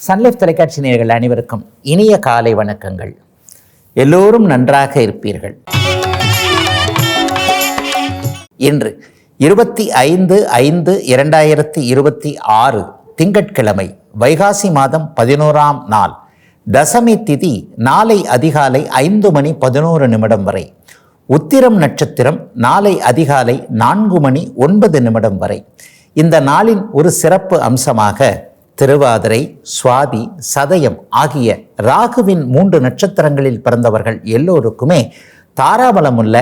Sun Life தொலைக்காட்சி நேயர்கள் அனைவருக்கும் இனிய காலை வணக்கங்கள். எல்லோரும் நன்றாக இருப்பீர்கள். இன்று 25/5/2026 திங்கட்கிழமை, வைகாசி மாதம் 11ஆம் நாள், தசமி திதி. நாளை அதிகாலை 5:11 வரை. உத்திரம் நட்சத்திரம் நாளை அதிகாலை 4:09 வரை. இந்த நாளின் ஒரு சிறப்பு அம்சமாக திருவாதிரை, சுவாதி, சதயம் ஆகிய ராகுவின் 3 நட்சத்திரங்களில் பிறந்தவர்கள் எல்லோருக்குமே தாராபலமுள்ள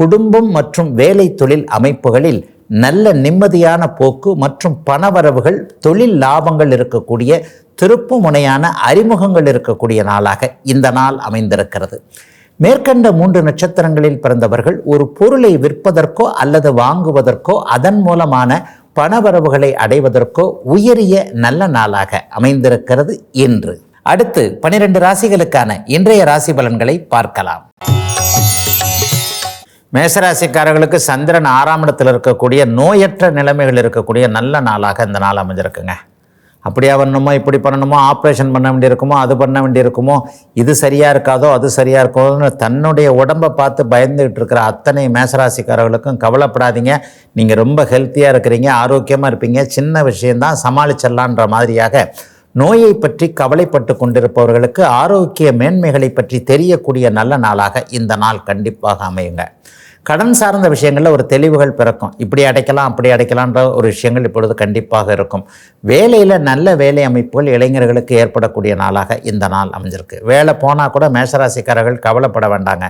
குடும்பம் மற்றும் வேலை தொழில் அமைப்புகளில் நல்ல நிம்மதியான போக்கு மற்றும் பணவரவுகள், தொழில் லாபங்கள் இருக்கக்கூடிய திருப்பு முனையான அறிமுகங்கள் இருக்கக்கூடிய நாளாக இந்த நாள் அமைந்திருக்கிறது. மேற்கண்ட 3 நட்சத்திரங்களில் பிறந்தவர்கள் ஒரு பொருளை விற்பதற்கோ அல்லது வாங்குவதற்கோ அதன் மூலமான பணவரவுகளை அடைவதற்கோ உயரிய நல்ல நாளாக அமைந்திருக்கிறது இன்று. அடுத்து 12 ராசிகளுக்கான இன்றைய ராசி பலன்களை பார்க்கலாம். மேசராசிக்காரர்களுக்கு சந்திரன் 6ஆம் இடத்தில் இருக்கக்கூடிய நோயற்ற நிலைமைகள் இருக்கக்கூடிய நல்ல நாளாக இந்த நாள் அமைஞ்சிருக்குங்க. அப்படியா பண்ணணுமோ, இப்படி பண்ணணுமோ, ஆப்ரேஷன் பண்ண வேண்டியிருக்குமோ, அது பண்ண வேண்டியிருக்குமோ, இது சரியாக இருக்காதோ அது சரியாக இருக்கோன்னு தன்னுடைய உடம்பை பார்த்து பயந்துகிட்டு இருக்கிற அத்தனை மேசராசிக்காரர்களுக்கும் கவலைப்படாதீங்க. நீங்கள் ரொம்ப ஹெல்த்தியாக இருக்கிறீங்க, ஆரோக்கியமாக இருப்பீங்க, சின்ன விஷயந்தான் சமாளிச்சிடலான்ற மாதிரியாக நோயை பற்றி கவலைப்பட்டு கொண்டிருப்பவர்களுக்கு ஆரோக்கிய மேன்மைகளை பற்றி தெரியக்கூடிய நல்ல நாளாக இந்த நாள் கண்டிப்பாக அமையுங்க. கடன் சார்ந்த விஷயங்களில் ஒரு தெளிவுகள் பிறக்கும். இப்படி அடைக்கலாம் அப்படி அடைக்கலான்ற ஒரு விஷயங்கள் இப்பொழுது கண்டிப்பாக இருக்கும். வேலையில் நல்ல வேலை அமைப்புகள் இளைஞர்களுக்கு ஏற்படக்கூடிய நாளாக இந்த நாள் அமைஞ்சிருக்கு. வேலை போனால் கூட மேசராசிக்காரர்கள் கவலைப்பட வேண்டாங்க.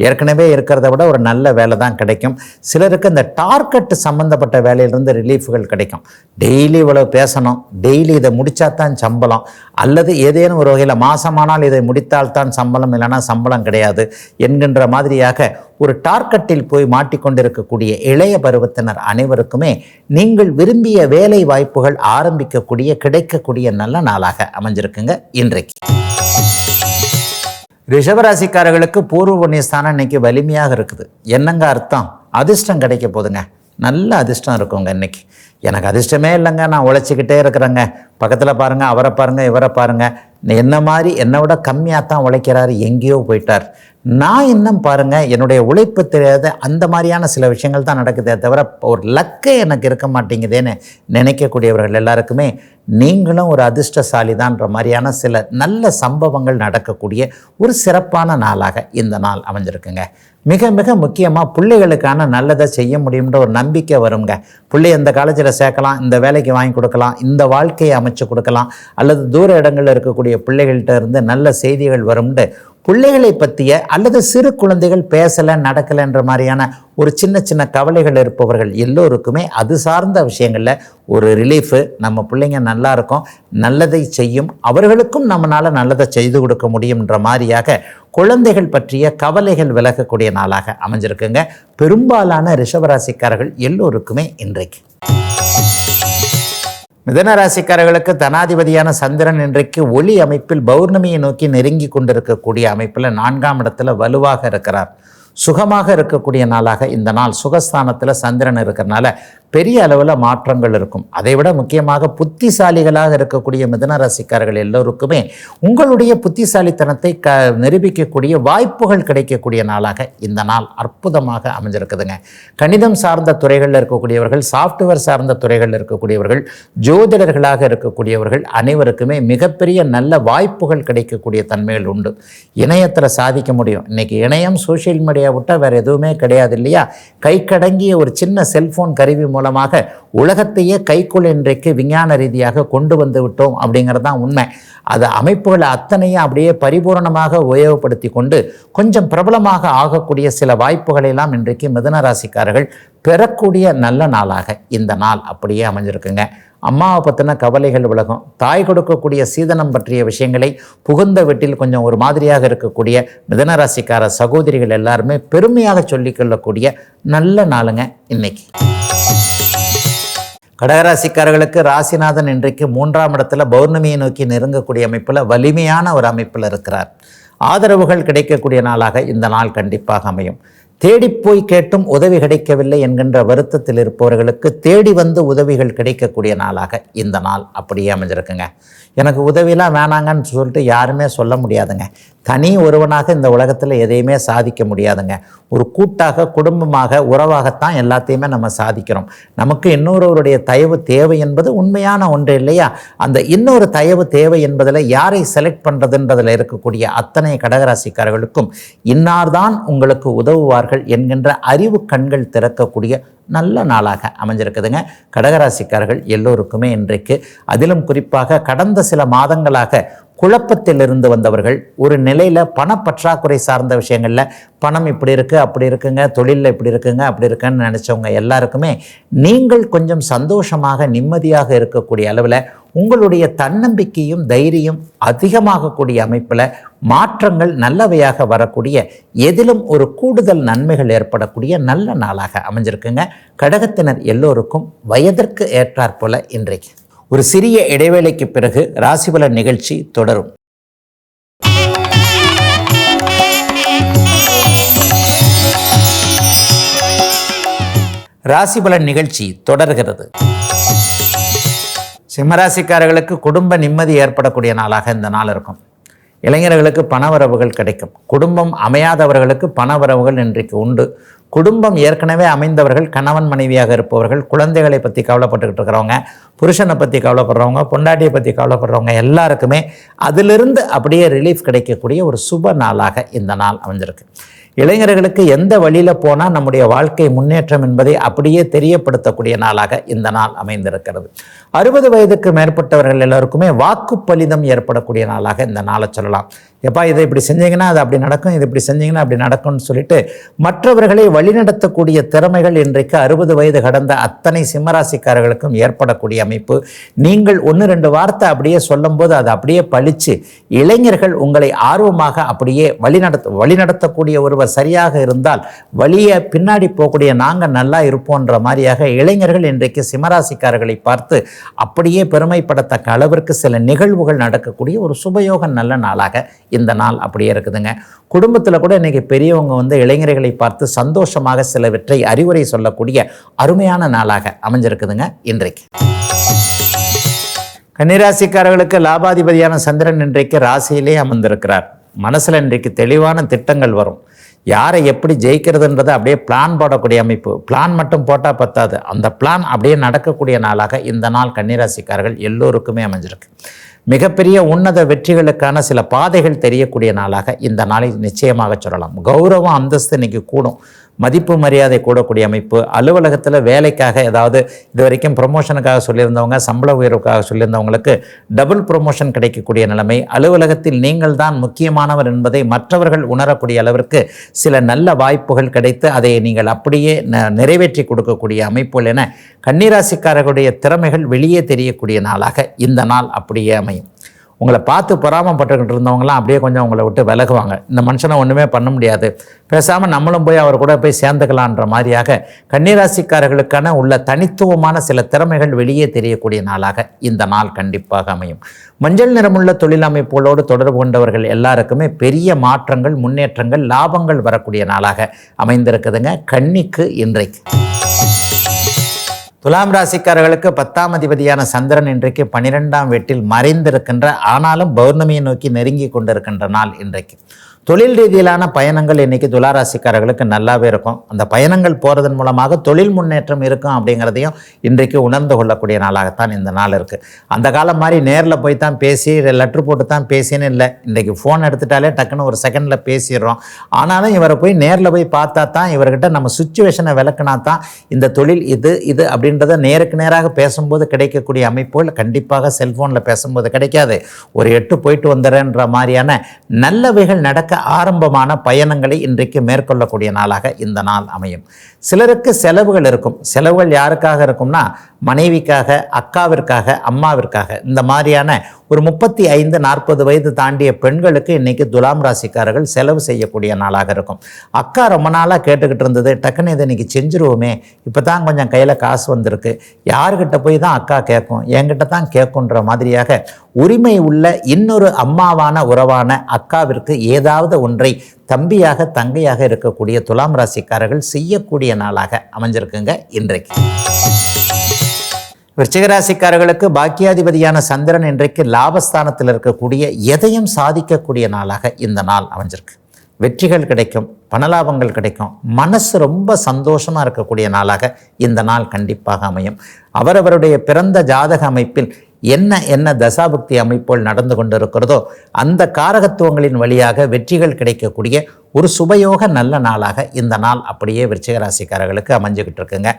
ஏற்கனவே இருக்கிறத விட ஒரு நல்ல வேலை தான் கிடைக்கும். சிலருக்கு இந்த டார்கெட் சம்மந்தப்பட்ட வேலையிலிருந்து ரிலீஃப்கள் கிடைக்கும். டெய்லி இவ்வளோ பேசணும், டெய்லி இதை முடித்தால்தான் சம்பளம், அல்லது ஏதேனும் ஒரு வகையில் மாதமானால் இதை முடித்தால்தான் சம்பளம், இல்லைனா சம்பளம் கிடையாது என்கின்ற மாதிரியாக ஒரு டார்கெட்டில் போய் மாட்டிக்கொண்டிருக்கக்கூடிய இளைய பருவத்தினர் அனைவருக்குமே நீங்கள் விரும்பிய வேலை வாய்ப்புகள் ஆரம்பிக்கக்கூடிய கிடைக்கக்கூடிய நல்ல நாளாக அமைஞ்சிருக்குங்க இன்றைக்கு. ரிஷபராசிக்காரர்களுக்கு பூர்வ புண்ணியஸ்தானம் இன்னைக்கு வலிமையாக இருக்குது. என்னங்க அர்த்தம்? அதிர்ஷ்டம் கிடைக்க போதுங்க. நல்ல அதிர்ஷ்டம் இருக்குங்க இன்னைக்கு. எனக்கு அதிர்ஷ்டமே இல்லைங்க, நான் உழைச்சிக்கிட்டே இருக்கிறேங்க, பக்கத்தில் பாருங்கள், அவரை பாருங்கள், இவரை பாருங்கள், என்ன மாதிரி என்னை விட கம்மியாக தான் உழைக்கிறாரு, எங்கேயோ போயிட்டார், நான் இன்னும் பாருங்கள் என்னுடைய உழைப்பு தெரியாத அந்த மாதிரியான சில விஷயங்கள் தான் நடக்குதே தவிர ஒரு லக்கே எனக்கு இருக்க மாட்டேங்குதேன்னு நினைக்கக்கூடியவர்கள் எல்லாருக்குமே நீங்களும் ஒரு அதிர்ஷ்டசாலி தான்ற மாதிரியான சில நல்ல சம்பவங்கள் நடக்கக்கூடிய ஒரு சிறப்பான நாளாக இந்த நாள் அமைஞ்சிருக்குங்க. மிக மிக முக்கியமாக பிள்ளைகளுக்கான நல்லதை செய்ய முடியுன்ற ஒரு நம்பிக்கை வருங்க. பிள்ளை இந்த காலேஜில் சேர்க்கலாம், இந்த வேலைக்கு வாங்கி கொடுக்கலாம், இந்த வாழ்க்கையை அமைச்சு கொடுக்கலாம், அல்லது தூர இடங்களில் இருக்கக்கூடிய பிள்ளைகள்கிட்ட இருந்து நல்ல செய்திகள் வரும்னு பிள்ளைகளை பற்றிய அல்லது சிறு குழந்தைகள் பேசலை நடக்கலைன்ற மாதிரியான ஒரு சின்ன சின்ன கவலைகள் இருப்பவர்கள் எல்லோருக்குமே அது சார்ந்த விஷயங்களில் ஒரு ரிலீஃபு. நம்ம பிள்ளைங்க நல்லா இருக்கும், நல்லதை செய்யும், அவர்களுக்கும் நம்மளால் நல்லதை செய்து கொடுக்க முடியுன்ற மாதிரியாக குழந்தைகள் பற்றிய கவலைகள் விலகக்கூடிய நாளாக அமைஞ்சிருக்குங்க பெரும்பாலான ரிஷபராசிக்காரர்கள் எல்லோருக்குமே இன்றைக்கு. மிதனராசிக்காரர்களுக்கு தனாதிபதியான சந்திரன் இன்றைக்கு ஒளி அமைப்பில் பௌர்ணமியை நோக்கி நெருங்கி கொண்டிருக்கக்கூடிய அமைப்பில் 4ஆம் இடத்துல வலுவாக இருக்கிறார். சுகமாக இருக்கக்கூடிய நாளாக இந்த நாள். சுகஸ்தானத்தில் சந்திரன் இருக்கிறனால பெரிய அளவில் மாற்றங்கள் இருக்கும். அதை விட முக்கியமாக புத்திசாலிகளாக இருக்கக்கூடிய மிதனராசிக்காரர்கள் எல்லோருக்குமே உங்களுடைய புத்திசாலித்தனத்தை நிரூபிக்கக்கூடிய வாய்ப்புகள் கிடைக்கக்கூடிய நாளாக இந்த நாள் அற்புதமாக அமைஞ்சிருக்குதுங்க. கணிதம் சார்ந்த துறைகளில் இருக்கக்கூடியவர்கள், சாஃப்ட்வேர் சார்ந்த துறைகளில் இருக்கக்கூடியவர்கள், ஜோதிடர்களாக இருக்கக்கூடியவர்கள் அனைவருக்குமே மிகப்பெரிய நல்ல வாய்ப்புகள் கிடைக்கக்கூடிய தன்மைகள் உண்டு. இணையத்தில் சாதிக்க முடியும். இன்றைக்கி இணையம், சோஷியல் மீடியா விட்டால் வேறு எதுவுமே கிடையாது இல்லையா? கை கடங்கிய ஒரு சின்ன செல்ஃபோன் கருவி மூலமாக உலகத்தையே கைக்குள் இன்றைக்கு விஞ்ஞான ரீதியாக கொண்டு வந்து விட்டோம் அப்படிங்கிறது தான் உண்மை. அது அமைப்புகளை அத்தனையும் அப்படியே பரிபூர்ணமாக உபயோகப்படுத்தி கொண்டு கொஞ்சம் பிரபலமாக ஆகக்கூடிய சில வாய்ப்புகளெல்லாம் இன்றைக்கு மிதுனராசிக்காரர்கள் பெறக்கூடிய நல்ல நாளாக இந்த நாள் அப்படியே அமைஞ்சிருக்குங்க. அம்மாவை பற்றின கவலைகள் விலகும். தாய் கொடுக்கக்கூடிய சீதனம் பற்றிய விஷயங்களை புகுந்த வீட்டில் கொஞ்சம் ஒரு மாதிரியாக இருக்கக்கூடிய மிதனராசிக்கார சகோதரிகள் எல்லாருமே பெருமையாக சொல்லிக்கொள்ளக்கூடிய நல்ல நாளுங்க இன்னைக்கு. கடகராசிக்காரர்களுக்கு ராசிநாதன் இன்றைக்கு 3ஆம் இடத்துல பௌர்ணமியை நோக்கி நெருங்கக்கூடிய அமைப்பில் வலிமையான ஒரு அமைப்பில் இருக்கிறார். ஆதரவுகள் கிடைக்கக்கூடிய நாளாக இந்த நாள் கண்டிப்பாக அமையும். தேடிப்போய் கேட்டும் உதவி கிடைக்கவில்லை என்கின்ற வருத்தத்தில் இருப்பவர்களுக்கு தேடி வந்து உதவிகள் கிடைக்கக்கூடிய நாளாக இந்த நாள் அப்படியே அமைஞ்சிருக்குங்க. எனக்கு உதவியெல்லாம் வேணாங்கன்னு சொல்லிட்டு யாருமே சொல்ல முடியாதுங்க. தனி ஒருவனாக இந்த உலகத்தில் எதையுமே சாதிக்க முடியாதுங்க. ஒரு கூட்டாக, குடும்பமாக, உறவாகத்தான் எல்லாத்தையுமே நம்ம சாதிக்கிறோம். நமக்கு இன்னொருவருடைய தயவு தேவை என்பது உண்மையான ஒன்று இல்லையா? அந்த இன்னொரு தயவு தேவை என்பதில் யாரை செலக்ட் பண்ணுறதுன்றதில் இருக்கக்கூடிய அத்தனை கடகராசிக்காரர்களுக்கும் இன்னார்தான் உங்களுக்கு உதவுவார்கள் என்கின்ற அறிவு கண்கள் திறக்கக்கூடிய நல்ல நாளாக அமைஞ்சிருக்குதுங்க. கடகராசிக்காரர்கள் எல்லோருக்குமே இன்றைக்கு, அதிலும் குறிப்பாக கடந்த சில மாதங்களாக குழப்பத்தில் இருந்து வந்தவர்கள், ஒரு நிலையில் பணப்பற்றாக்குறை சார்ந்த விஷயங்களில் பணம் இப்படி இருக்குது அப்படி இருக்குங்க, தொழிலில் இப்படி இருக்குங்க அப்படி இருக்குன்னு நினச்சவங்க எல்லாருக்குமே நீங்கள் கொஞ்சம் சந்தோஷமாக நிம்மதியாக இருக்கக்கூடிய அளவில் உங்களுடைய தன்னம்பிக்கையும் தைரியம் அதிகமாகக்கூடிய அமைப்பில் மாற்றங்கள் நல்லவையாக வரக்கூடிய, எதிலும் ஒரு கூடுதல் நன்மைகள் ஏற்படக்கூடிய நல்ல நாளாக அமைஞ்சிருக்குங்க. கடகத்தினர் எல்லோருக்கும் வயதிற்கு ஏற்றாற்போல இன்றைக்கு. ஒரு சிறிய இடைவேளைக்கு பிறகு ராசிபலன் நிகழ்ச்சி தொடரும். ராசிபலன் நிகழ்ச்சி தொடர்கிறது. சிம்மராசிக்காரர்களுக்கு குடும்ப நிம்மதி ஏற்படக்கூடிய நாளாக இந்த நாள் இருக்கும். இளைஞர்களுக்கு பணவரவுகள் கிடைக்கும். குடும்பம் அமையாதவர்களுக்கு பணவரவுகள் இன்றைக்கு உண்டு. குடும்பம் ஏற்கனவே அமைந்தவர்கள், கணவன் மனைவியாக இருப்பவர்கள், குழந்தைகளை பற்றி கவலைப்பட்டுக்கிட்டு இருக்கிறவங்க, புருஷனை பற்றி கவலைப்படுறவங்க, பொண்டாட்டியை பற்றி கவலைப்படுறவங்க எல்லாருக்குமே அதிலிருந்து அப்படியே ரிலீஃப் கிடைக்கக்கூடிய ஒரு சுப நாளாக இந்த நாள் அமைஞ்சிருக்கு. இளைஞர்களுக்கு எந்த வழியில் போனால் நம்முடைய வாழ்க்கை முன்னேற்றம் என்பதை அப்படியே தெரியப்படுத்தக்கூடிய நாளாக இந்த நாள் அமைந்திருக்கிறது. 60 வயதுக்கு மேற்பட்டவர்கள் எல்லோருக்குமே வாக்குப்பலிதம் ஏற்படக்கூடிய நாளாக இந்த நாளை சொல்லலாம். எப்பா இதை இப்படி செஞ்சீங்கன்னா அது அப்படி நடக்கும், இது இப்படி செஞ்சீங்கன்னா அப்படி நடக்கும்னு சொல்லிட்டு மற்றவர்களை வழிநடத்தக்கூடிய திறமைகள் இன்றைக்கு 60 வயது கடந்த அத்தனை சிம்மராசிக்காரர்களுக்கும் ஏற்படக்கூடிய அமைப்பு. நீங்கள் 1-2 வார்த்தை அப்படியே சொல்லும்போது அது அப்படியே பழிச்சு இளைஞர்கள் உங்களை ஆர்வமாக அப்படியே வழிநடத்தக்கூடிய ஒருவர் சரியாக இருந்தால் வழியை பின்னாடி போகக்கூடிய நாங்கள் நல்லா இருப்போன்ற மாதிரியாக இளைஞர்கள் இன்றைக்கு சிம்மராசிக்காரர்களை பார்த்து அப்படியே பெருமைப்படத்தக்க அளவிற்கு சில நிகழ்வுகள் நடக்கக்கூடிய ஒரு சுபயோக நல்ல நாளாக இந்த நாள் அப்படியே இருக்குதுங்க. குடும்பத்தில் கூட இன்றைக்கி பெரியவங்க இளைஞர்களை பார்த்து சந்தோஷமாக சிலவற்றை அறிவுரை சொல்லக்கூடிய அருமையான நாளாக அமைஞ்சிருக்குதுங்க இன்றைக்கு. கன்னிராசிக்காரர்களுக்கு லாபாதிபதியான சந்திரன் இன்றைக்கு ராசியிலே அமர்ந்திருக்கிறார். மனசில் இன்றைக்கு தெளிவான திட்டங்கள் வரும். யாரை எப்படி ஜெயிக்கிறதுன்றதை அப்படியே பிளான் போடக்கூடிய அமைப்பு. பிளான் மட்டும் போட்டால் பத்தாது, அந்த பிளான் அப்படியே நடக்கக்கூடிய நாளாக இந்த நாள் கன்னிராசிக்காரர்கள் எல்லோருக்குமே அமைஞ்சிருக்கு. மிகப்பெரிய உன்னத வெற்றிகளுக்கான சில பாதைகள் தெரியக்கூடிய நாளாக இந்த நாளை நிச்சயமாக சொல்லலாம். கௌரவம் அந்தஸ்து இன்னைக்கு கூடும். மதிப்பு மரியாதை கூடக்கூடிய அமைப்பு. அலுவலகத்தில் வேலைக்காக ஏதாவது இது வரைக்கும் ப்ரொமோஷனுக்காக சொல்லியிருந்தவங்க, சம்பள உயர்வுக்காக சொல்லியிருந்தவங்களுக்கு டபுள் ப்ரொமோஷன் கிடைக்கக்கூடிய நிலைமை. அலுவலகத்தில் நீங்கள் தான் முக்கியமானவர் என்பதை மற்றவர்கள் உணரக்கூடிய அளவிற்கு சில நல்ல வாய்ப்புகள் கிடைத்து அதை நீங்கள் அப்படியே நிறைவேற்றி கொடுக்கக்கூடிய அமைப்புகள் என கன்னிராசிக்காரர்களுடைய திறமைகள் வெளியே தெரியக்கூடிய நாளாக இந்த நாள் அப்படியே அமையும். உங்களை பார்த்து பொறாமப்பட்டுக்கிட்டு இருந்தவங்களாம் அப்படியே கொஞ்சம் உங்களை விட்டு விலகுவாங்க. இந்த மனுஷனை ஒன்றுமே பண்ண முடியாது, பேசாமல் நம்மளும் போய் அவர் கூட போய் சேர்ந்துக்கலான்ற மாதிரியாக கன்னிராசிக்காரர்களுக்கான உள்ள தனித்துவமான சில திறமைகள் வெளியே தெரியக்கூடிய நாளாக இந்த நாள் கண்டிப்பாக அமையும். மஞ்சள் நிறமுள்ள தொழில் அமைப்புகளோடு தொடர்பு கொண்டவர்கள் எல்லாருக்குமே பெரிய மாற்றங்கள், முன்னேற்றங்கள், லாபங்கள் வரக்கூடிய நாளாக அமைந்திருக்குதுங்க கன்னிக்கு இன்றைக்கு. துலாம் ராசிக்காரர்களுக்கு 10ஆம் அதிபதியான சந்திரன் இன்றைக்கு 12ஆம் வீட்டில் மறைந்திருக்கின்ற, ஆனாலும் பௌர்ணமியை நோக்கி நெருங்கி கொண்டிருக்கின்ற நாள் இன்றைக்கு. தொழில் ரீதியிலான பயணங்கள் இன்றைக்கி துளாராசிக்காரர்களுக்கு நல்லாவே இருக்கும். அந்த பயணங்கள் போகிறதன் மூலமாக தொழில் முன்னேற்றம் இருக்கும் அப்படிங்கிறதையும் இன்றைக்கு உணர்ந்து கொள்ளக்கூடிய நாளாகத்தான் இந்த நாள் இருக்குது. அந்த காலம் மாதிரி நேரில் போய் தான் பேசி லெட்ரு போட்டு தான் பேசின்னு இல்லை. இன்றைக்கி ஃபோன் எடுத்துட்டாலே டக்குன்னு ஒரு செகண்டில் பேசிடுறோம். ஆனாலும் இவரை போய் நேரில் போய் பார்த்தா தான், இவர்கிட்ட நம்ம சுச்சுவேஷனை விளக்குனா தான் இந்த தொழில் இது அப்படின்றத நேருக்கு நேராக பேசும்போது கிடைக்கக்கூடிய அமைப்புகள் கண்டிப்பாக செல்ஃபோனில் பேசும்போது கிடைக்காது. ஒரு 8 போயிட்டு வந்துடுறேன்ற மாதிரியான நல்லவைகள் நடக்க ஆரம்பமான பயணங்களை இன்றைக்கு மேற்கொள்ளக்கூடிய நாளாக இந்த நாள் அமையும். சிலருக்கு செலவுகள் இருக்கும். செலவுகள் யாருக்காக இருக்கும்னா மனைவிக்காக, அக்காவிற்காக, அம்மாவிற்காக, இந்த மாதிரியான ஒரு 35-40 வயது தாண்டிய பெண்களுக்கு இன்னைக்கு துலாம் ராசிக்காரர்கள் செலவு செய்யக்கூடிய நாளாக இருக்கும். அக்கா ரொம்ப நாளாக கேட்டுக்கிட்டு இருந்தது, டக்குன்னு இதை இன்னைக்கு செஞ்சுருவோமே, இப்போ தான் கொஞ்சம் கையில் காசு வந்திருக்கு, யாருக்கிட்ட போய் தான் அக்கா கேட்கும், என்கிட்ட தான் கேட்குன்ற மாதிரியாக உரிமை உள்ள இன்னொரு அம்மாவான உறவான அக்காவிற்கு ஏதாவது ஒன்றை தம்பியாக தங்கையாக இருக்கக்கூடிய துலாம் ராசிக்காரர்கள் செய்யக்கூடிய நாளாக அமைஞ்சிருக்குங்க இன்றைக்கு. விருச்சிகராசிக்காரர்களுக்கு பாக்கியாதிபதியான சந்திரன் இன்றைக்கு லாபஸ்தானத்தில் இருக்கக்கூடிய எதையும் சாதிக்கக்கூடிய நாளாக இந்த நாள் அமைஞ்சிருக்கு. வெற்றிகள் கிடைக்கும், பணலாபங்கள் கிடைக்கும், மனசு ரொம்ப சந்தோஷமாக இருக்கக்கூடிய நாளாக இந்த நாள் கண்டிப்பாக அமையும். அவரவருடைய பிறந்த ஜாதக அமைப்பில் என்ன தசாபுக்தி அமைப்புகள் நடந்து கொண்டு இருக்கிறதோ அந்த காரகத்துவங்களின் வழியாக வெற்றிகள் கிடைக்கக்கூடிய ஒரு சுபயோக நல்ல நாளாக இந்த நாள் அப்படியே விருச்சிகராசிக்காரர்களுக்கு அமைஞ்சுக்கிட்டு இருக்குங்க.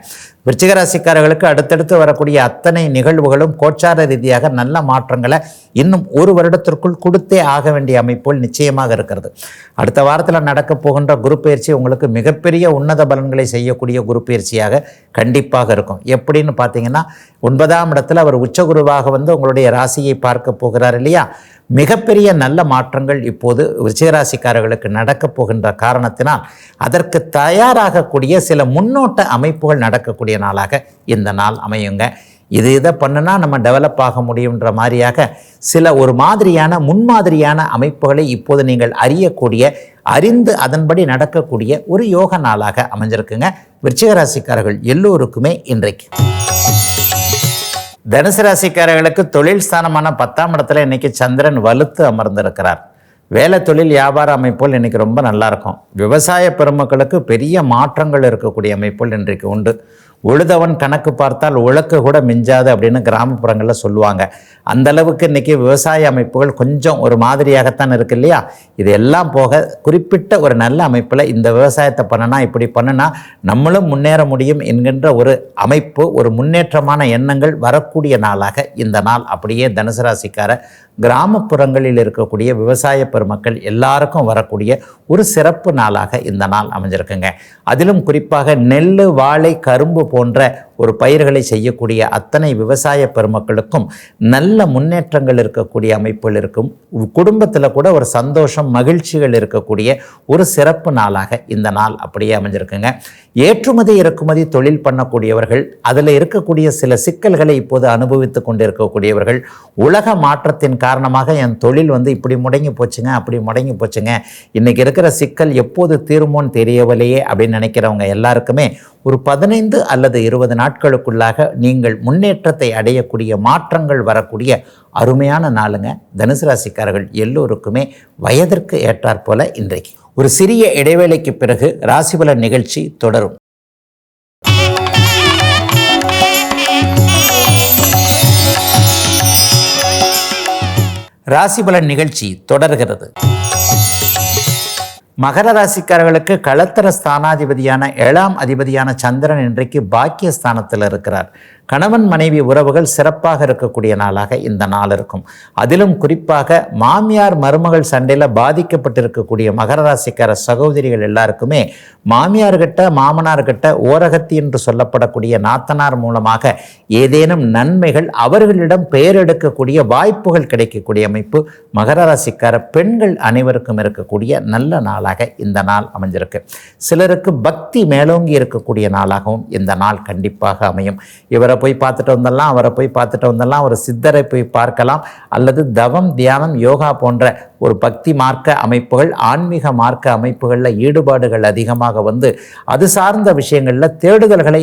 விருச்சிகராசிக்காரர்களுக்கு அடுத்தடுத்து வரக்கூடிய அத்தனை நிகழ்வுகளும் கோச்சார ரீதியாக நல்ல மாற்றங்களை இன்னும் ஒரு வருடத்திற்குள் கொடுத்தே ஆக வேண்டிய அமைப்புகள் நிச்சயமாக இருக்கிறது. அடுத்த வாரத்தில் நடக்க போகின்ற குரு பயிற்சி உங்களுக்கு மிகப்பெரிய உன்னத பலன்களை செய்யக்கூடிய குரு பயிற்சியாக கண்டிப்பாக இருக்கும். எப்படின்னு பார்த்தீங்கன்னா 9ஆம் இடத்துல அவர் உச்சகுருவாக வந்து உங்களுடைய ராசியை பார்க்க போகிறார் இல்லையா. மிகப்பெரிய நல்ல மாற்றங்கள் இப்போது விருச்சிகராசிக்காரர்களுக்கு நடக்கப் போகின்ற காரணத்தினால் அதற்கு தயாராகக்கூடிய சில முன்னோட்ட அமைப்புகள் நடக்கக்கூடிய நாளாக இந்த நாள் அமையுங்க. இதை பண்ணுனா நம்ம டெவலப் ஆக முடியுன்ற மாதிரியாக சில ஒரு மாதிரியான முன்மாதிரியான அமைப்புகளை இப்போது நீங்கள் அறிந்து அதன்படி நடக்கக்கூடிய ஒரு யோக நாளாக அமைஞ்சிருக்குங்க விருச்சிகராசிக்காரர்கள் எல்லோருக்குமே இன்றைக்கு. தனுசு ராசிக்காரர்களுக்கு தொழில் ஸ்தானமான 10ஆம் இடத்துல இன்னைக்கு சந்திரன் வலுத்து அமர்ந்திருக்கிறார். வேலை தொழில் வியாபார அமைப்புகள் இன்றைக்கி ரொம்ப நல்லாயிருக்கும். விவசாய பெருமக்களுக்கு பெரிய மாற்றங்கள் இருக்கக்கூடிய அமைப்புகள் இன்றைக்கு உண்டு. உழுதவன் கணக்கு பார்த்தால் உழக்கு கூட மிஞ்சாது அப்படின்னு கிராமப்புறங்களில் சொல்லுவாங்க. அந்தளவுக்கு இன்றைக்கி விவசாய அமைப்புகள் கொஞ்சம் ஒரு மாதிரியாகத்தான் இருக்குது இல்லையா. இது எல்லாம் போக குறிப்பிட்ட ஒரு நல்ல அமைப்பில் இந்த விவசாயத்தை பண்ணினா இப்படி பண்ணினா நம்மளும் முன்னேற முடியும் என்கின்ற ஒரு அமைப்பு, ஒரு முன்னேற்றமான எண்ணங்கள் வரக்கூடிய நாளாக இந்த நாள் அப்படியே தனுசு ராசிக்கார கிராமப்புறங்களில் இருக்கக்கூடிய விவசாய பெருமக்கள் எல்லாருக்கும் வரக்கூடிய ஒரு சிறப்பு நாளாக இந்த நாள் அமைஞ்சிருக்குங்க. அதிலும் குறிப்பாக நெல், வாழை, கரும்பு போன்ற ஒரு பயிர்களை செய்யக்கூடிய அத்தனை விவசாய பெருமக்களுக்கும் நல்ல முன்னேற்றங்கள் இருக்கக்கூடிய அமைப்புகள் இருக்கும். குடும்பத்தில் கூட ஒரு சந்தோஷம், மகிழ்ச்சிகள் இருக்கக்கூடிய ஒரு சிறப்பு நாளாக இந்த நாள் அப்படியே அமைஞ்சிருக்குங்க. ஏற்றுமதி இறக்குமதி தொழில் பண்ணக்கூடியவர்கள், அதில் இருக்கக்கூடிய சில சிக்கல்களை இப்போது அனுபவித்து கொண்டு இருக்கக்கூடியவர்கள், உலக மாற்றத்தின் காரணமாக என் தொழில் இப்படி முடங்கி போச்சுங்க, அப்படி முடங்கி போச்சுங்க, இன்றைக்கி இருக்கிற சிக்கல் எப்போது தீருமோன்னு தெரியவில்லையே அப்படின்னு நினைக்கிறவங்க எல்லாருக்குமே ஒரு 15 அல்லது 20 நாட்களுக்குள்ளாக நீங்கள் முன்னேற்றத்தை அடையக்கூடிய மாற்றங்கள் வரக்கூடிய அருமையான நாளுங்க. தனுசு ராசிக்காரர்கள் எல்லோருக்குமே வயதிற்கு ஏற்றாற்போல இன்றைக்கு. ஒரு சிறிய இடைவேளைக்கு பிறகு ராசிபலன் நிகழ்ச்சி தொடரும். ராசிபலன் நிகழ்ச்சி தொடர்கிறது. மகர ராசிக்காரர்களுக்கு களத்திர ஸ்தானாதிபதியான 7ஆம் அதிபதியான சந்திரன் இன்றைக்கு பாக்கியஸ்தானத்தில் இருக்கிறார். கணவன் மனைவி உறவுகள் சிறப்பாக இருக்கக்கூடிய நாளாக இந்த நாள் இருக்கும். அதிலும் குறிப்பாக மாமியார் மருமகள் சண்டையில் பாதிக்கப்பட்டிருக்கக்கூடிய மகர ராசிக்கார சகோதரிகள் எல்லாருக்குமே மாமியார்கிட்ட மாமனார்கிட்ட ஓரகத்தி என்று சொல்லப்படக்கூடிய நாத்தனார் மூலமாக ஏதேனும் நன்மைகள் அவர்களிடம் பெயர் எடுக்கக்கூடிய வாய்ப்புகள் கிடைக்கக்கூடிய அமைப்பு மகர ராசிக்கார பெண்கள் அனைவருக்கும் இருக்கக்கூடிய நல்ல நாளாக இந்த நாள் அமைஞ்சிருக்கு. சிலருக்கு பக்தி மேலோங்கி இருக்கக்கூடிய நாளாகவும் இந்த நாள் கண்டிப்பாக அமையும். இவரை போய் பார்த்துட்டு வந்துடலாம், அவரை போய் பார்த்துட்டு வந்துடலாம், ஒரு சித்தரை போய் பார்க்கலாம், அல்லது தவம், தியானம், யோகா போன்ற ஒரு பக்தி மார்க்க அமைப்புகள், ஆன்மீக மார்க்க அமைப்புகளில் ஈடுபாடுகள் அதிகமாக அது சார்ந்த விஷயங்களில் தேடுதல்களை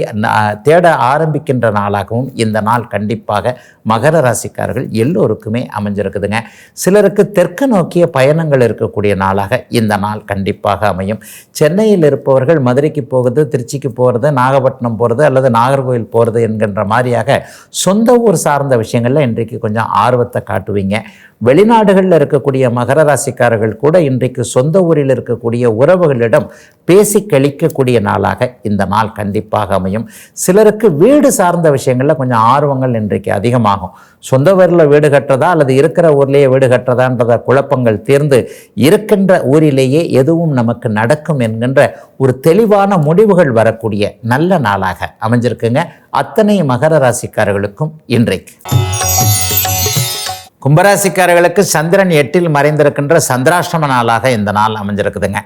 தேட ஆரம்பிக்கின்ற நாளாகவும் இந்த நாள் கண்டிப்பாக மகர ராசிக்காரர்கள் எல்லோருக்குமே அமைஞ்சிருக்குதுங்க. சிலருக்கு தெற்கு நோக்கிய பயணங்கள் இருக்கக்கூடிய நாளாக இந்த நாள் கண்டிப்பாக அமையும். சென்னையில் இருப்பவர்கள் மதுரைக்கு போகிறது, திருச்சிக்கு போகிறது, நாகப்பட்டினம் போகிறது அல்லது நாகர்கோவில் போகிறது என்கின்ற மாதிரியாக சொந்த ஊர் சார்ந்த விஷயங்களில் இன்றைக்கு கொஞ்சம் ஆர்வத்தை காட்டுவீங்க. வெளிநாடுகளில் இருக்கக்கூடிய மகர ராசிக்காரர்கள் கூட இன்றைக்கு சொந்த ஊரில் இருக்கக்கூடிய உறவுகளிடம் பேசி கழிக்கக்கூடிய நாளாக இந்த நாள் கண்டிப்பாக அமையும். சிலருக்கு வீடு சார்ந்த விஷயங்களில் கொஞ்சம் ஆர்வங்கள் இன்றைக்கு அதிகமாகும். சொந்த ஊரில் வீடு கட்டுறதா அல்லது இருக்கிற ஊர்லேயே வீடு கட்டுறதான்றத குழப்பங்கள் தீர்ந்து இருக்கின்ற ஊரிலேயே எதுவும் நமக்கு நடக்கும் என்கின்ற ஒரு தெளிவான முடிவுகள் வரக்கூடிய நல்ல நாளாக அமைஞ்சிருக்குங்க அத்தனை மகர ராசிக்காரர்களுக்கும் இன்றைக்கு. கும்பராசிக்காரர்களுக்கு சந்திரன் 8ல் மறைந்திருக்கின்ற சந்திராஷ்டம நாளாக இந்த நாள் அமைஞ்சிருக்குதுங்க.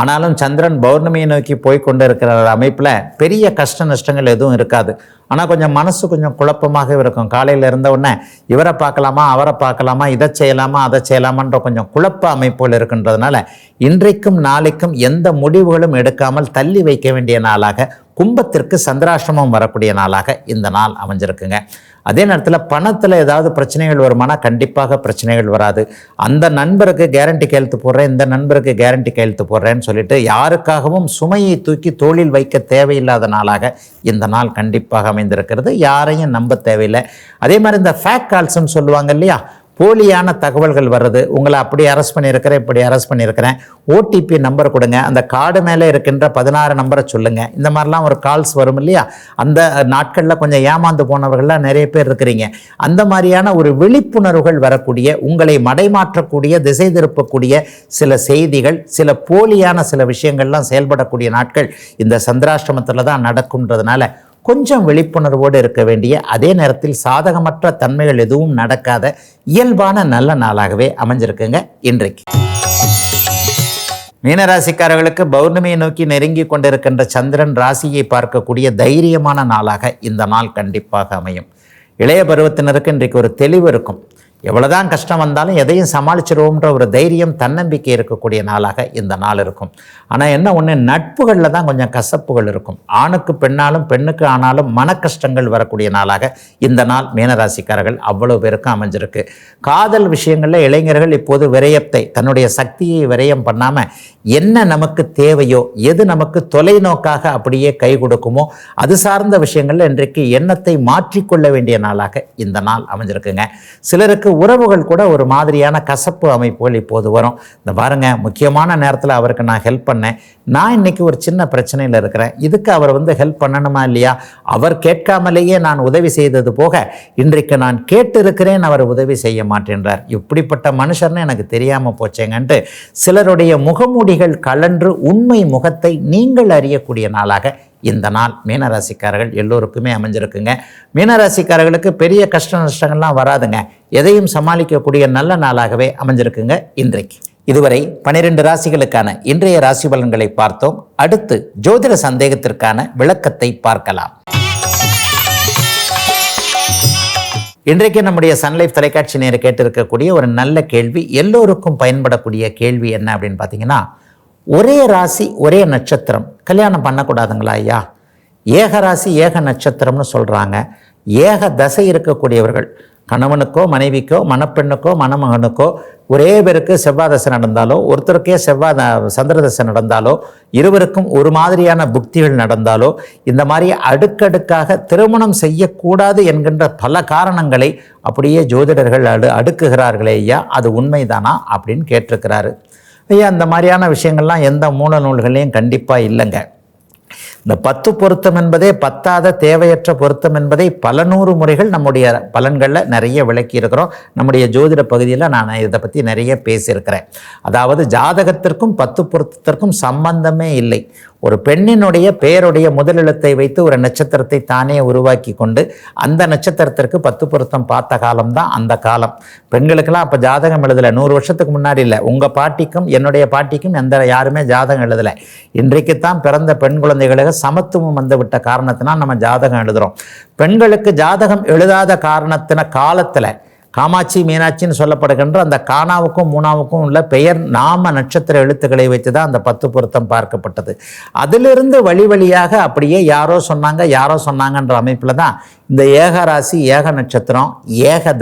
ஆனாலும் சந்திரன் பௌர்ணமியை நோக்கி போய் கொண்டு இருக்கிற அமைப்பில் பெரிய கஷ்ட நஷ்டங்கள் எதுவும் இருக்காது. ஆனால் கொஞ்சம் மனசு கொஞ்சம் குழப்பமாக இருக்கும். காலையில் இருந்த உடனே இவரை பார்க்கலாமா, அவரை பார்க்கலாமா, இதை செய்யலாமா, அதை செய்யலாமான்ற கொஞ்சம் குழப்ப அமைப்புகள் இருக்கின்றதுனால இன்றைக்கும் நாளைக்கும் எந்த முடிவுகளும் எடுக்காமல் தள்ளி வைக்க வேண்டிய நாளாக, கும்பத்திற்கு சந்திராஷ்டமம் வரக்கூடிய நாளாக இந்த நாள் அமைஞ்சிருக்குங்க. அதே நேரத்தில் பணத்தில் ஏதாவது பிரச்சனைகள் வருமானா கண்டிப்பாக பிரச்சனைகள் வராது. அந்த நண்பருக்கு கேரண்டி கையெழுத்து போடுறேன், இந்த நண்பருக்கு கேரண்டி கையெழுத்து போடுறேன்னு சொல்லிட்டு யாருக்காகவும் சுமையை தூக்கி தோளில் வைக்க தேவையில்லாத நாளாக இந்த நாள் கண்டிப்பாக அமைந்திருக்கிறது. யாரையும் நம்ப தேவையில்லை. அதே மாதிரி இந்த ஃபேக் கால்ஸ்ன்னு சொல்லுவாங்க இல்லையா, போலியான தகவல்கள் வருது. உங்களை அப்படி அரெஸ்ட் பண்ணியிருக்கிறேன், இப்படி அரெஸ்ட் பண்ணியிருக்கிறேன், ஓடிபி நம்பர் கொடுங்க, அந்த கார்டு மேலே இருக்கின்ற 16 நம்பரை சொல்லுங்கள், இந்த மாதிரிலாம் ஒரு கால்ஸ் வரும் இல்லையா. அந்த நாட்களில் கொஞ்சம் ஏமாந்து போனவர்கள்லாம் நிறைய பேர் இருக்கிறீங்க. அந்த மாதிரியான ஒரு விழிப்புணர்வுகள் வரக்கூடிய, உங்களை மடைமாற்றக்கூடிய, திசை திருப்பக்கூடிய சில செய்திகள், சில போலியான சில விஷயங்கள்லாம் செயல்படக்கூடிய நாட்கள் இந்த சந்திராஷ்டமத்தில் தான் நடக்கும்ன்றதுனால கொஞ்சம் விழிப்புணர்வோடு இருக்க வேண்டிய, அதே நேரத்தில் சாதகமற்ற தன்மைகள் எதுவும் நடக்காத இயல்பான நல்ல நாளாகவே அமைஞ்சிருக்குங்க இன்றைக்கு. மீனராசிக்காரர்களுக்கு பௌர்ணமியை நோக்கி நெருங்கி கொண்டிருக்கின்ற சந்திரன் ராசியை பார்க்கக்கூடிய தைரியமான நாளாக இந்த நாள் கண்டிப்பாக அமையும். இளைய பருவத்தினருக்கு இன்றைக்கு ஒரு தெளிவு இருக்கும். எவ்வளோதான் கஷ்டம் வந்தாலும் எதையும் சமாளிச்சிருவோம்ன்ற ஒரு தைரியம், தன்னம்பிக்கை இருக்கக்கூடிய நாளாக இந்த நாள் இருக்கும். ஆனால் என்ன ஒன்று, நட்புகளில் தான் கொஞ்சம் கசப்புகள் இருக்கும். ஆணுக்கு பெண்ணாலும் பெண்ணுக்கு ஆனாலும் மன கஷ்டங்கள் வரக்கூடிய நாளாக இந்த நாள் மீனராசிக்காரர்கள் அவ்வளோ பேருக்கும் அமைஞ்சிருக்கு. காதல் விஷயங்களில் இளைஞர்கள் இப்போது விரயத்தை, தன்னுடைய சக்தியை விரயம் பண்ணாமல் என்ன நமக்கு தேவையோ, எது நமக்கு தொலைநோக்காக அப்படியே கை கொடுக்குமோ அது சார்ந்த விஷயங்களில் இன்றைக்கு எண்ணத்தை மாற்றிக்கொள்ள வேண்டிய நாளாக இந்த நாள் அமைஞ்சிருக்குங்க. சிலருக்கு உறவுகள் கூட ஒரு மாதிரியான கசப்பு அமைப்புகள் இப்போது வரும். இந்த பாருங்க, முக்கியமான நேரத்தில் அவருக்கு நான் ஹெல்ப் பண்ணேன், நான் இன்னைக்கு ஒரு சின்ன பிரச்சனையில் இருக்கிறேன், இதுக்கு அவர் ஹெல்ப் பண்ணணுமா இல்லையா, அவர் கேட்காமலேயே நான் உதவி செய்தது போக இன்றைக்கு நான் கேட்டு இருக்கிறேன், அவர் உதவி செய்ய மாட்டேன்றார், இப்படிப்பட்ட மனுஷர்னு எனக்கு தெரியாமல் போச்சேங்கன்ட்டு சிலருடைய முகமூடிகள் கலன்று உண்மை முகத்தை நீங்கள் அறியக்கூடிய நாளாக இந்த நாள் மீனராசிக்காரர்கள் எல்லோருக்குமே அமைஞ்சிருக்குங்க. மீனராசிக்காரர்களுக்கு பெரிய கஷ்ட நஷ்டங்கள்லாம் வராதுங்க. எதையும் சமாளிக்கக்கூடிய நல்ல நாளாகவே அமைஞ்சிருக்குங்க இன்றைக்கு. இதுவரை 12 ராசிகளுக்கான இன்றைய ராசி பலன்களை பார்த்தோம். அடுத்து ஜோதிட சந்தேகத்திற்கான விளக்கத்தை பார்க்கலாம். இன்றைக்கு நம்முடைய சன்லைஃப் தொலைக்காட்சி நேர கேட்டிருக்கக்கூடிய ஒரு நல்ல கேள்வி, எல்லோருக்கும் பயன்படக்கூடிய கேள்வி என்ன அப்படின்னு பார்த்தீங்கன்னா, ஒரே ராசி ஒரே நட்சத்திரம் கல்யாணம் பண்ணக்கூடாதுங்களா ஐயா? ஏக ராசி ஏக நட்சத்திரம்னு சொல்கிறாங்க. ஏக தசை இருக்கக்கூடியவர்கள், கணவனுக்கோ மனைவிக்கோ மணப்பெண்ணுக்கோ மணமகனுக்கோ ஒரே பேருக்கு செவ்வாய் தசை நடந்தாலோ, ஒருத்தருக்கே சந்திர தசை நடந்தாலோ, இருவருக்கும் ஒரு மாதிரியான புக்திகள் நடந்தாலோ, இந்த மாதிரி அடுக்கடுக்காக திருமணம் செய்யக்கூடாது என்கின்ற பல காரணங்களை அப்படியே ஜோதிடர்கள் அடுக்குகிறார்களே ஐயா, அது உண்மைதானா அப்படின்னு கேட்டிருக்கிறாரு. ஐயா, இந்த மாதிரியான விஷயங்கள்லாம் எந்த மூல நூல்களையும் கண்டிப்பாக இல்லைங்க. இந்த 10 பொருத்தம் என்பதே பத்தாத தேவையற்ற பொருத்தம் என்பதை பல நூறு முறைகள் நம்முடைய பலன்களில் நிறைய விளக்கி இருக்கிறோம். நம்முடைய ஜோதிட பகுதியில் நான் இதை பற்றி நிறைய பேசியிருக்கிறேன். அதாவது ஜாதகத்திற்கும் 10 பொருத்தத்திற்கும் சம்பந்தமே இல்லை. ஒரு பெண்ணினுடைய பெயருடைய முதலெழுத்தை வைத்து ஒரு நட்சத்திரத்தை தானே உருவாக்கி கொண்டு அந்த நட்சத்திரத்திற்கு 10 பொருத்தம் பார்த்த காலம்தான் அந்த காலம். பெண்களுக்கெல்லாம் அப்போ ஜாதகம் எழுதலை. 100 வருஷத்துக்கு முன்னாடி இல்லை. உங்கள் பாட்டிக்கும் என்னுடைய பாட்டிக்கும் யாருமே ஜாதகம் எழுதலை. இன்றைக்குத்தான் பிறந்த பெண் குழந்தைகளுக்கு சமத்துவம் வந்து விட்ட காரணத்தினால் நம்ம ஜாதகம் எழுதுகிறோம். பெண்களுக்கு ஜாதகம் எழுதாத காரணத்தின காலத்தில் காமாட்சி மீனாட்சின்னு சொல்லப்படுகின்ற அந்த கானாவுக்கும் மூனாவுக்கும் உள்ள பெயர் நாம நட்சத்திர எழுத்துக்களை வைத்து தான் அந்த 10 பொருத்தம் பார்க்கப்பட்டது. அதிலிருந்து வழி வழியாக அப்படியே யாரோ சொன்னாங்கன்ற அமைப்பில் தான் இந்த ஏக ராசி ஏக நட்சத்திரம் ஏக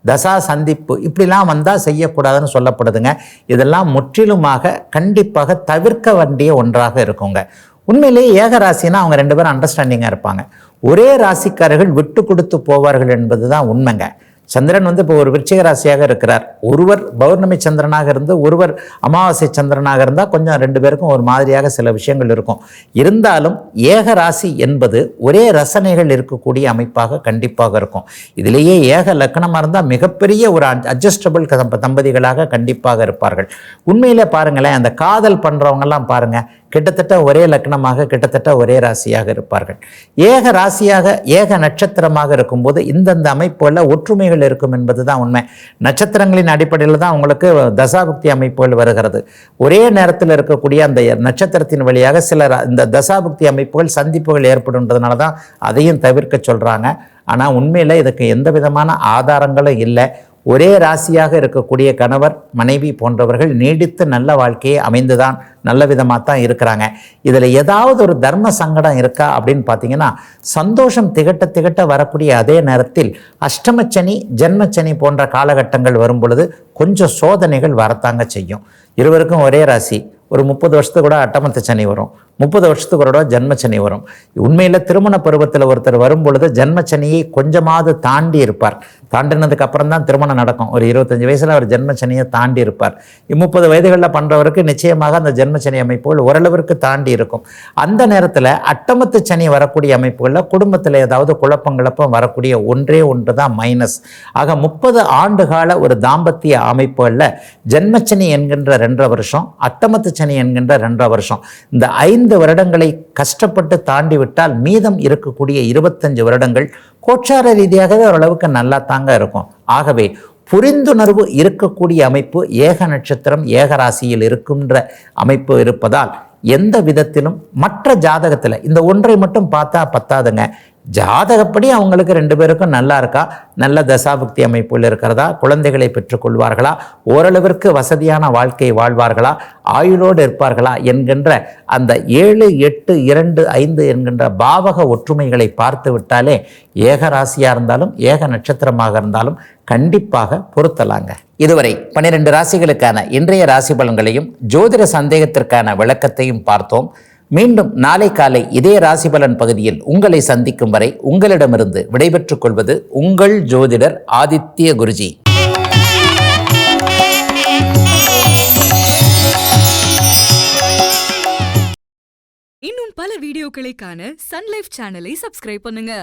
தசா சந்திப்பு இப்படிலாம் வந்தால் செய்யக்கூடாதுன்னு சொல்லப்படுதுங்க. இதெல்லாம் முற்றிலுமாக கண்டிப்பாக தவிர்க்க வேண்டிய ஒன்றாக இருக்குங்க. உண்மையிலேயே ஏக ராசினா அவங்க 2 பேரும் அண்டர்ஸ்டாண்டிங்காக இருப்பாங்க. ஒரே ராசிக்காரர்கள் விட்டு கொடுத்து போவார்கள் என்பது தான் உண்மைங்க. சந்திரன் இப்போ ஒரு விருச்சிக ராசியாக இருக்கிறார். ஒருவர் பௌர்ணமி சந்திரனாக இருந்து ஒருவர் அமாவாசை சந்திரனாக இருந்தால் கொஞ்சம் 2 பேருக்கும் ஒரு மாதிரியாக சில விஷயங்கள் இருக்கும். இருந்தாலும் ஏக ராசி என்பது ஒரே ரசனைகள் இருக்கக்கூடிய அமைப்பாக கண்டிப்பாக இருக்கும். இதிலேயே ஏக லக்னமாக இருந்தால் மிகப்பெரிய ஒரு அட்ஜஸ்டபிள் தம்பதிகளாக கண்டிப்பாக இருப்பார்கள். உண்மையிலே பாருங்களேன், அந்த காதல் பண்ணுறவங்கெல்லாம் பாருங்கள், கிட்டத்தட்ட ஒரே லக்னமாக கிட்டத்தட்ட ஒரே ராசியாக இருப்பார்கள். ஏக ராசியாக ஏக நட்சத்திரமாக இருக்கும்போது இந்தந்த அமைப்புகளில் ஒற்றுமைகள் நன்மைகள் இருக்கும் என்பது தான் உண்மை. நட்சத்திரங்களின் அடிப்படையில் தான் உங்களுக்கு தசாபுக்தி அமைப்புகள் வருகிறது. ஒரே நேரத்தில் இருக்கக்கூடிய அந்த நட்சத்திரத்தின் வழியாக சில இந்த தசாபுக்தி அமைப்புகள் சந்திப்புகள் ஏற்படுன்றதுனால தான் அதையும் தவிர்க்க சொல்கிறாங்க. ஆனால் உண்மையில் இதுக்கு எந்த விதமான ஆதாரங்களும் இல்லை. ஒரே ராசியாக இருக்கக்கூடிய கணவர் மனைவி போன்றவர்கள் நீடித்து நல்ல வாழ்க்கையை அமைந்துதான் நல்ல விதமாக தான் இருக்கிறாங்க. இதில் ஏதாவது ஒரு தர்ம சங்கடம் இருக்கா அப்படின்னு பார்த்தீங்கன்னா, சந்தோஷம் திகட்ட திகட்ட வரக்கூடிய அதே நேரத்தில் அஷ்டமச்சனி ஜென்மச்சனி போன்ற காலகட்டங்கள் வரும் பொழுது கொஞ்சம் சோதனைகள் வரத்தாங்க செய்யும். இருவருக்கும் ஒரே ராசி, ஒரு 30 வருஷத்துக்கு கூட அட்டமத்து சனி வரும், 30 வருஷத்துக்கு கூட ஜென்மச்சனி வரும். உண்மையில் திருமண பருவத்தில் ஒருத்தர் வரும் பொழுது ஜென்மச்சனியை கொஞ்சமாவது தாண்டி இருப்பார். தாண்டினதுக்கு அப்புறம் தான் திருமணம் நடக்கும். ஒரு 25 வயசில் அவர் ஜென்மச்சனியை தாண்டி இருப்பார். 30 வயதுகளில் பண்ணுறவருக்கு நிச்சயமாக அந்த ஜென்மச்சனி அமைப்புகள் ஓரளவிற்கு தாண்டி இருக்கும். அந்த நேரத்தில் அட்டமத்து சனி வரக்கூடிய அமைப்புகளில் குடும்பத்தில் ஏதாவது குழப்பம் வரக்கூடிய ஒன்று தான் மைனஸ். ஆக 30 ஆண்டு கால ஒரு தாம்பத்திய அமைப்புகளில் ஜென்மச்சனி என்கின்ற 2.5 வருஷம், அட்டமத்து சனி என்கின்ற 2.5 வருஷம், இந்த 5 வருடங்களை கஷ்டப்பட்டு தாண்டி விட்டால் மீதம் இருக்கக்கூடிய 25 வருடங்கள் கோச்சார ரீதியாகவே ஓரளவுக்கு நல்லா தாங்க இருக்கும். ஆகவே புரிந்துணர்வு இருக்கக்கூடிய அமைப்பு, ஏக நட்சத்திரம் ஏக ராசியில் இருக்கின்ற அமைப்பு இருப்பதால் எந்த விதத்திலும் மற்ற ஜாதகத்தில் இந்த ஒன்றை மட்டும் பார்த்தா பத்தாதுங்க. ஜாதகப்படி அவங்களுக்கு 2 பேருக்கும் நல்லா இருக்கா, நல்ல தசாபுக்தி அமைப்புகள் இருக்கிறதா, குழந்தைகளை பெற்றுக்கொள்வார்களா, ஓரளவிற்கு வசதியான வாழ்க்கை வாழ்வார்களா, ஆயுளோடு இருப்பார்களா என்கின்ற அந்த 7, 8, 2, 5 என்கின்ற பாவக ஒற்றுமைகளை பார்த்து விட்டாலே ஏக ராசியாக இருந்தாலும் ஏக நட்சத்திரமாக இருந்தாலும் கண்டிப்பாக பொருத்தலாங்க. இதுவரை 12 ராசிகளுக்கான இன்றைய ராசி பலன்களையும் ஜோதிட சந்தேகத்திற்கான விளக்கத்தையும் பார்த்தோம். மீண்டும் நாளை காலை இதே ராசி பலன் பகுதியில் உங்களை சந்திக்கும் வரை உங்களிடமிருந்து விடைபெற்றுக் கொள்வது உங்கள் ஜோதிடர் ஆதித்ய குருஜி. இன்னும் பல வீடியோக்களை காண சன் லைஃப் சேனலை சப்ஸ்கிரைப் பண்ணுங்க.